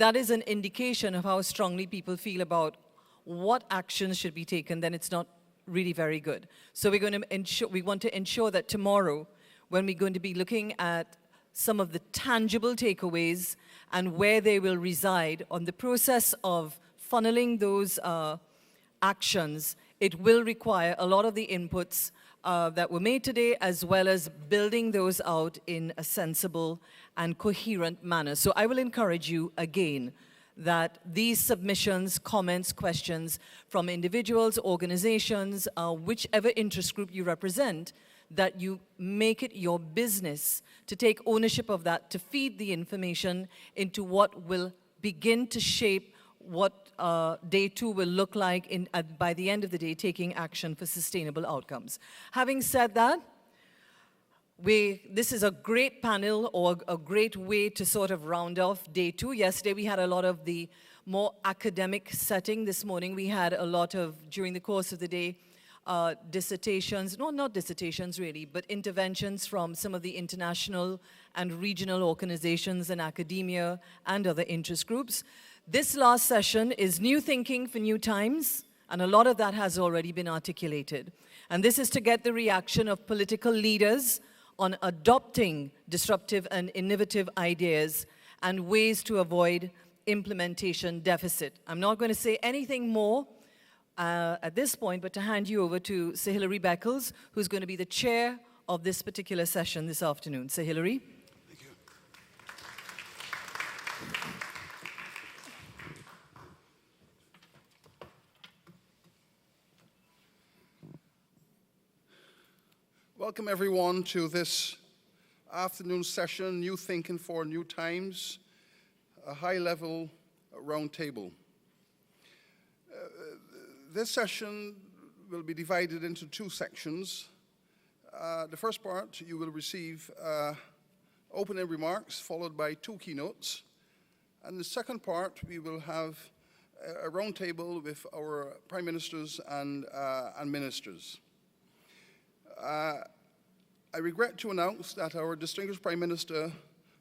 that is an indication of how strongly people feel about what actions should be taken, then it's not really very good. So we want to ensure that tomorrow, when we're going to be looking at some of the tangible takeaways and where they will reside on the process of funneling those actions, it will require a lot of the inputs that were made today, as well as building those out in a sensible and coherent manner. So I will encourage you again that these submissions, comments, questions from individuals, organizations, whichever interest group you represent, that you make it your business to take ownership of that, to feed the information into what will begin to shape what Day 2 will look like by the end of the day, taking action for sustainable outcomes. Having said that, this is a great panel, or a great way to sort of round off Day 2. Yesterday we had a lot of the more academic setting. This morning we had a lot of, during the course of the day, dissertations, no, not dissertations really, but interventions from some of the international and regional organizations and academia and other interest groups. This last session is New Thinking for New Times, and a lot of that has already been articulated. And this is to get the reaction of political leaders on adopting disruptive and innovative ideas and ways to avoid implementation deficit. I'm not going to say anything more at this point, but to hand you over to Sir Hilary Beckles, who's going to be the chair of this particular session this afternoon. Sir Hilary. Thank you. Welcome everyone to this afternoon session, New Thinking for New Times, a high-level roundtable. This session will be divided into two sections. The first part, you will receive opening remarks followed by two keynotes. And the second part, we will have a roundtable with our prime ministers and ministers. I regret to announce that our distinguished Prime Minister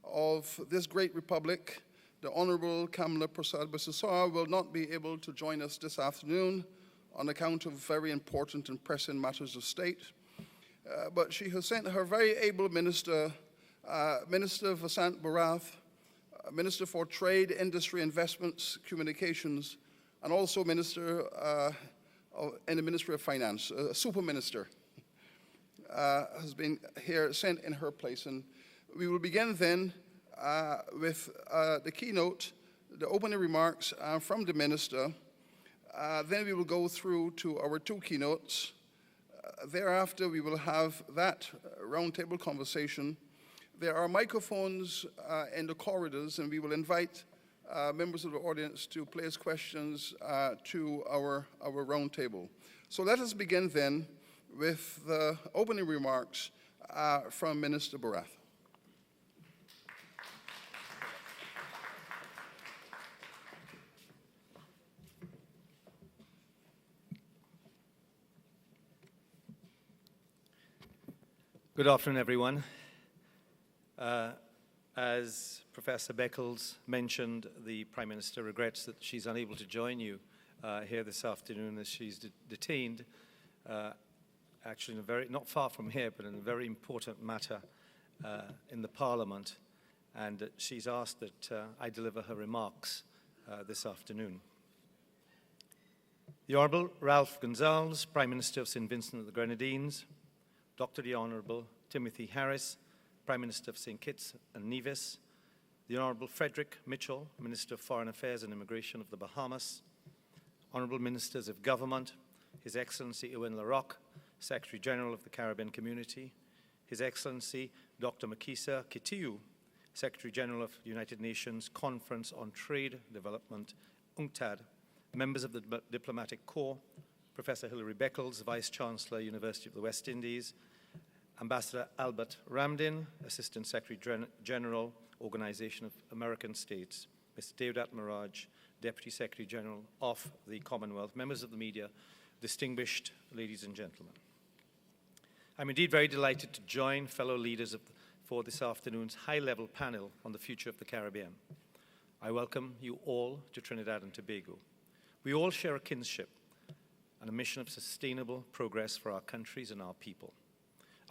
of this great republic, the Honorable Kamala Prasad-Bissessar, will not be able to join us this afternoon on account of very important and pressing matters of state. But she has sent her very able minister, Minister Vasant Barath, Minister for Trade, Industry, Investments, Communications, and also Minister in the Ministry of Finance, a super minister. Has been here, sent in her place. And we will begin then with the keynote, the opening remarks from the minister. Then we will go through to our two keynotes. Thereafter, we will have that roundtable conversation. There are microphones in the corridors, and we will invite members of the audience to place questions to our roundtable. So let us begin then with the opening remarks from Minister Barath. Good afternoon, everyone. As Professor Beckles mentioned, the Prime Minister regrets that she's unable to join you here this afternoon as she's detained. Actually, in a very, not far from here, but in a very important matter in the Parliament, and she's asked that I deliver her remarks this afternoon. The Honourable Ralph Gonsalves, Prime Minister of St. Vincent and the Grenadines, Dr. the Honourable Timothy Harris, Prime Minister of St. Kitts and Nevis, the Honourable Frederick Mitchell, Minister of Foreign Affairs and Immigration of the Bahamas, Honourable Ministers of Government, His Excellency Ewan LaRocque, Secretary General of the Caribbean Community, His Excellency Dr. Makisa Kitiyu, Secretary General of the United Nations Conference on Trade Development, UNCTAD, members of the Diplomatic Corps, Professor Hilary Beckles, Vice Chancellor, University of the West Indies, Ambassador Albert Ramdin, Assistant Secretary General, Organization of American States, Mr. Devdutt Maharaj, Deputy Secretary General of the Commonwealth, members of the media, distinguished ladies and gentlemen. I'm indeed very delighted to join fellow leaders for this afternoon's high-level panel on the future of the Caribbean. I welcome you all to Trinidad and Tobago. We all share a kinship and a mission of sustainable progress for our countries and our people.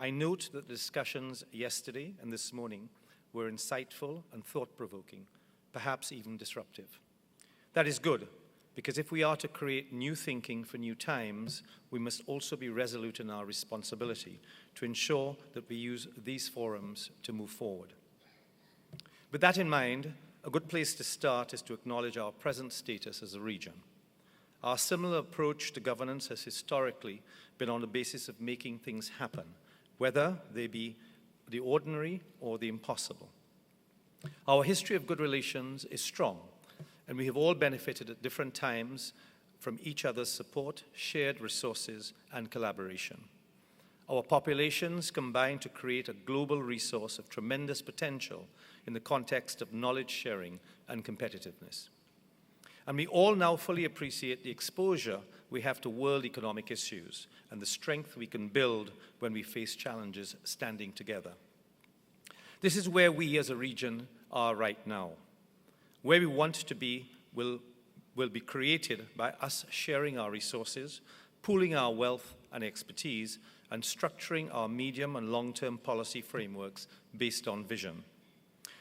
I note that the discussions yesterday and this morning were insightful and thought-provoking, perhaps even disruptive. That is good, because if we are to create new thinking for new times, we must also be resolute in our responsibility to ensure that we use these forums to move forward. With that in mind, a good place to start is to acknowledge our present status as a region. Our similar approach to governance has historically been on the basis of making things happen, whether they be the ordinary or the impossible. Our history of good relations is strong, and we have all benefited at different times from each other's support, shared resources, and collaboration. Our populations combine to create a global resource of tremendous potential in the context of knowledge sharing and competitiveness. And we all now fully appreciate the exposure we have to world economic issues and the strength we can build when we face challenges standing together. This is where we as a region are right now. Where we want to be will be created by us sharing our resources, pooling our wealth and expertise, and structuring our medium and long-term policy frameworks based on vision.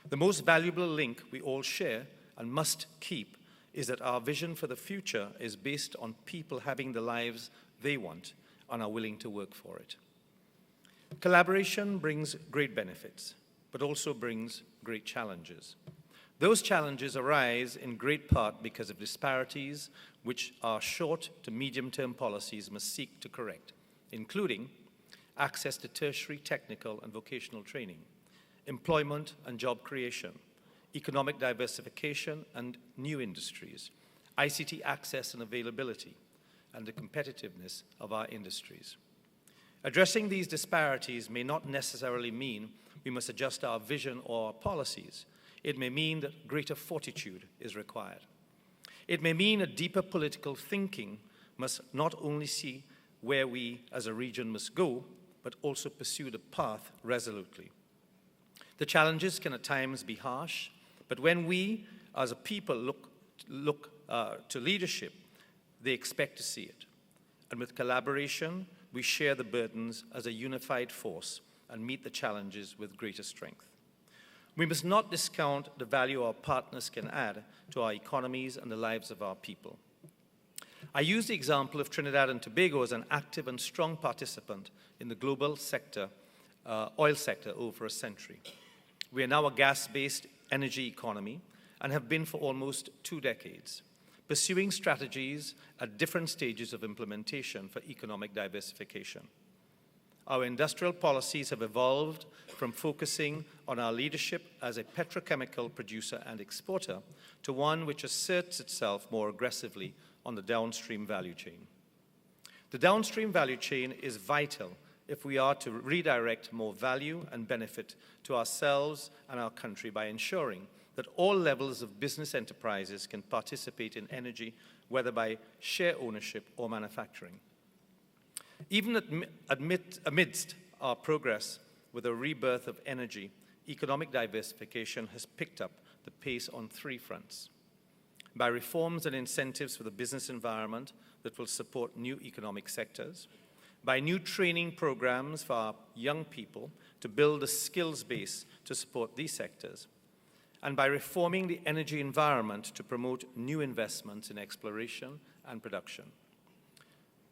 The most valuable link we all share and must keep is that our vision for the future is based on people having the lives they want and are willing to work for it. Collaboration brings great benefits, but also brings great challenges. Those challenges arise in great part because of disparities which our short to medium-term policies must seek to correct, including access to tertiary, technical, and vocational training, employment and job creation, economic diversification and new industries, ICT access and availability, and the competitiveness of our industries. Addressing these disparities may not necessarily mean we must adjust our vision or our policies. It may mean that greater fortitude is required. It may mean a deeper political thinking must not only see where we as a region must go, but also pursue the path resolutely. The challenges can at times be harsh, but when we as a people look to leadership, they expect to see it. And with collaboration, we share the burdens as a unified force and meet the challenges with greater strength. We must not discount the value our partners can add to our economies and the lives of our people. I use the example of Trinidad and Tobago as an active and strong participant in the global sector, oil sector over a century. We are now a gas-based energy economy and have been for almost 2 decades, pursuing strategies at different stages of implementation for economic diversification. Our industrial policies have evolved from focusing on our leadership as a petrochemical producer and exporter to one which asserts itself more aggressively on the downstream value chain. The downstream value chain is vital if we are to redirect more value and benefit to ourselves and our country by ensuring that all levels of business enterprises can participate in energy, whether by share ownership or manufacturing. Even amidst our progress with a rebirth of energy, economic diversification has picked up the pace on 3 fronts. By reforms and incentives for the business environment that will support new economic sectors, by new training programs for our young people to build a skills base to support these sectors, and by reforming the energy environment to promote new investments in exploration and production.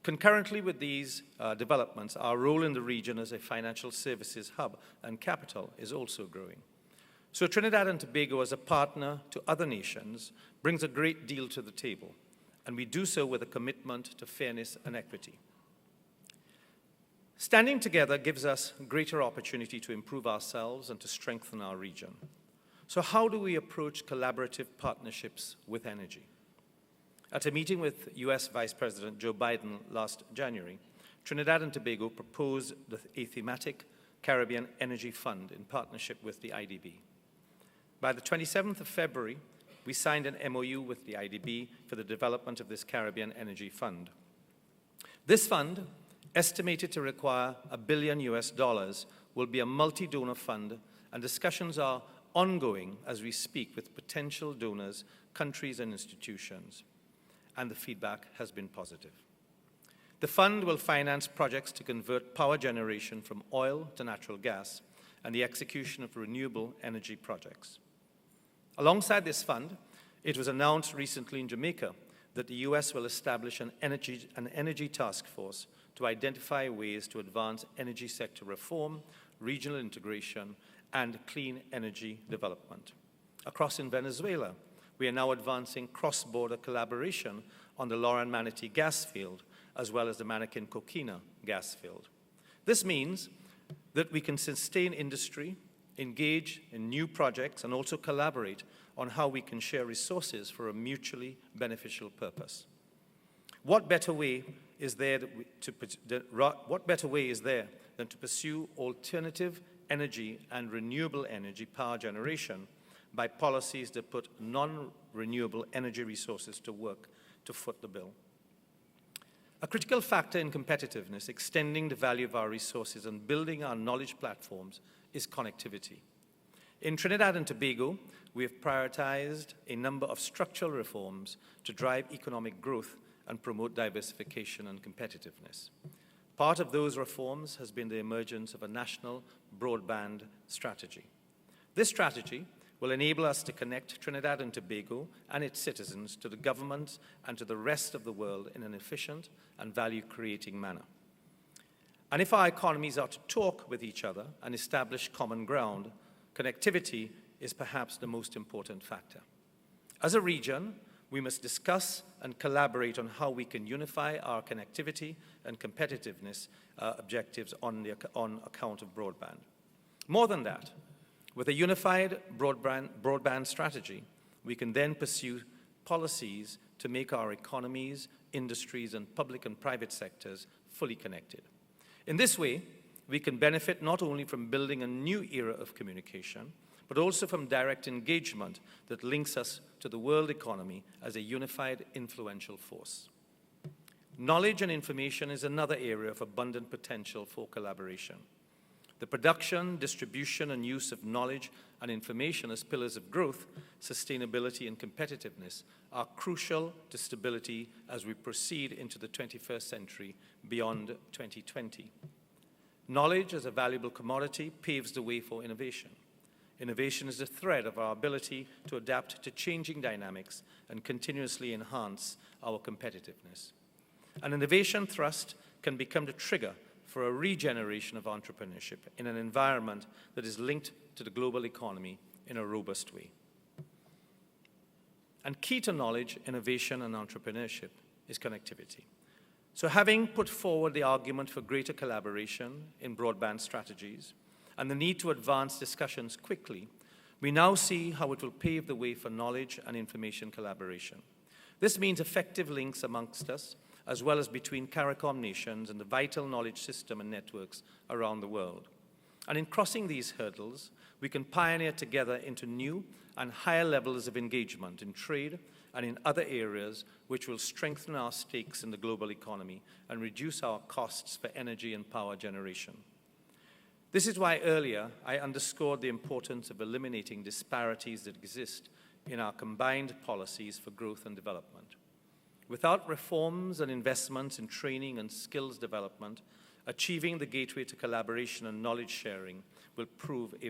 Concurrently with these developments, our role in the region as a financial services hub and capital is also growing. So Trinidad and Tobago as a partner to other nations brings a great deal to the table, and we do so with a commitment to fairness and equity. Standing together gives us greater opportunity to improve ourselves and to strengthen our region. So how do we approach collaborative partnerships with energy? At a meeting with US Vice President Joe Biden last January, Trinidad and Tobago proposed a thematic Caribbean Energy Fund in partnership with the IDB. By the 27th of February, we signed an MOU with the IDB for the development of this Caribbean Energy Fund. This fund, estimated to require $1 billion, will be a multi-donor fund, and discussions are ongoing as we speak with potential donors, countries, and institutions, and the feedback has been positive. The fund will finance projects to convert power generation from oil to natural gas and the execution of renewable energy projects. Alongside this fund, it was announced recently in Jamaica that the US will establish an energy task force to identify ways to advance energy sector reform, regional integration, and clean energy development. Across in Venezuela, we are now advancing cross-border collaboration on the Loran Manatee gas field, as well as the Manakin Coquina gas field. This means that we can sustain industry, engage in new projects, and also collaborate on how we can share resources for a mutually beneficial purpose. What better way is there than to pursue alternative energy and renewable energy power generation by policies that put non-renewable energy resources to work to foot the bill? A critical factor in competitiveness, extending the value of our resources and building our knowledge platforms, is connectivity. In Trinidad and Tobago, we have prioritized a number of structural reforms to drive economic growth and promote diversification and competitiveness. Part of those reforms has been the emergence of a national broadband strategy. This strategy will enable us to connect Trinidad and Tobago and its citizens to the government and to the rest of the world in an efficient and value-creating manner. And if our economies are to talk with each other and establish common ground, connectivity is perhaps the most important factor. As a region, we must discuss and collaborate on how we can unify our connectivity and competitiveness objectives on account of broadband. More than that, with a unified broadband strategy, we can then pursue policies to make our economies, industries, and public and private sectors fully connected. In this way, we can benefit not only from building a new era of communication, but also from direct engagement that links us to the world economy as a unified, influential force. Knowledge and information is another area of abundant potential for collaboration. The production, distribution, and use of knowledge and information as pillars of growth, sustainability, and competitiveness are crucial to stability as we proceed into the 21st century beyond 2020. Knowledge as a valuable commodity paves the way for innovation. Innovation is the thread of our ability to adapt to changing dynamics and continuously enhance our competitiveness. An innovation thrust can become the trigger for a regeneration of entrepreneurship in an environment that is linked to the global economy in a robust way. And key to knowledge, innovation, and entrepreneurship is connectivity. So having put forward the argument for greater collaboration in broadband strategies and the need to advance discussions quickly, we now see how it will pave the way for knowledge and information collaboration. This means effective links amongst us, as well as between CARICOM nations and the vital knowledge system and networks around the world. And in crossing these hurdles, we can pioneer together into new and higher levels of engagement in trade and in other areas which will strengthen our stakes in the global economy and reduce our costs for energy and power generation. This is why earlier I underscored the importance of eliminating disparities that exist in our combined policies for growth and development. Without reforms and investments in training and skills development, achieving the gateway to collaboration and knowledge sharing will prove a